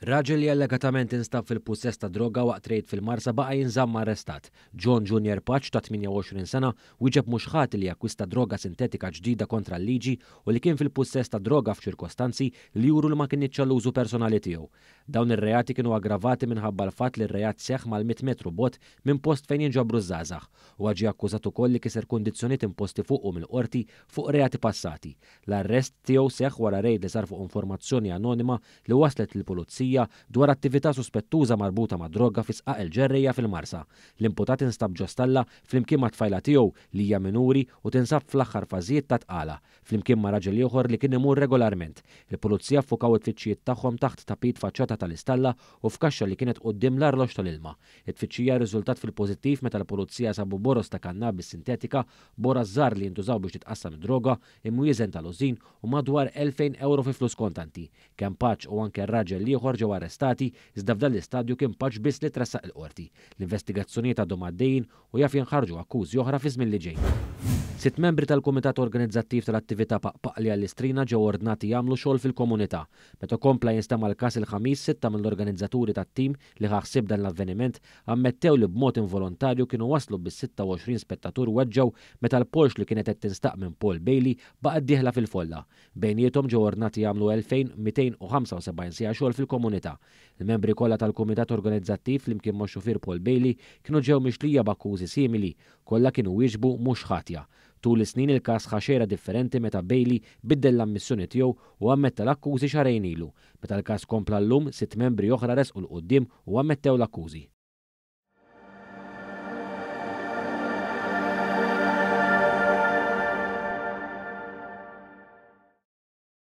Raġel li allegatament instab fil-pussess ta' droga waqt rejt fil-Marsa baqa' jinżamm arrestat. John Junior Patch ta' 28 sena wieġeb mhux ħati li jakkwista droga sintetika ġdida kontra l-liġi u li kien fil-pussess ta' droga f'ċirkostanzi li juru li ma kienx l-użu personali tiegħu. Dawn ir-reati kienu aggravati minħabba l-fatt li r-reat seħħ mal-100 metru bot minn post fejn jinġabru żgħażagħ u ġie akkużat ukoll li kiser kundizzjonijiet imposti fuqu mill-qorti fuq reati passati. L-arrest tiegħu seħħ wara rejd li sar fuq informazzjoni anonima li waslet lill-pulizija dwar attività suspettuża marbuta ma' droga fi sqaq il-ġerrejja fil-Marsa. L-imputat instab ġo stalla flimkien ma' tfajla tiegħu li hija minuri u tinsab fl-aħħar fażijiet ta' tqala flimkien ma' raġel ieħor li kien imur regolarment. Il-pulizija ffukaw it-tfittxijiet tagħhom taħt tapit faċċata tal-istalla u f'kaxxa li kienet quddiem l-arloġġ tal-ilma. It-tfittxija rriżultat fil-pożittiv meta l-pulizija sabu boros ta' kannabis sintetika, boros żgħar li jintużaw biex titqassam id-droga, imwieżen tal-użin u madwar 2000 euro fi flus kontanti. Kemm Patch u anke r-raġel ieħor ġew arrestati iżda f'dan l-istadju kien Patch biss li tressaq il-qorti. L-investigazzjonijiet għadhom għaddejjin u jaf jinħarġu akkużi oħra fi żmien li ġej. 6 membri tal-Kumitat Organizzattiv tal-Attività Paqpaqli għall-Istrina ġew ordnati jagħmlu xogħol fil-komunità. Meta kompla jinstema' l-każ il-ħamis 6 mill-organizzaturi tat-tim li ħaħsib dan l-avveniment ammettew li b'mod involontarju kienu waslu bis-26 spettatur weġġew meta l-Porsche li kienet qed tinstaq minn Paul Bailey baqgħet dieħla fil-folla. Bejniethom ġew ordnati jagħmlu 2275 siegħa xogħol fil-komunità. Il-membri kollha tal-Kumitat Organizzattiv flimkien ma' xufier Paul Bailey kienu ġew mixlija b'akkużi simili, kollha kienu wieġbu mhux ħatja. Tul is-snin il-każ ħaxera differenti meta Bailey biddel l-ammissjoni tiegħu u ammetta l-akkużi xarejn ilu. Meta l-każ kompla llum 6 membri oħra resqu l-quddiem u ammettew l-akkużi.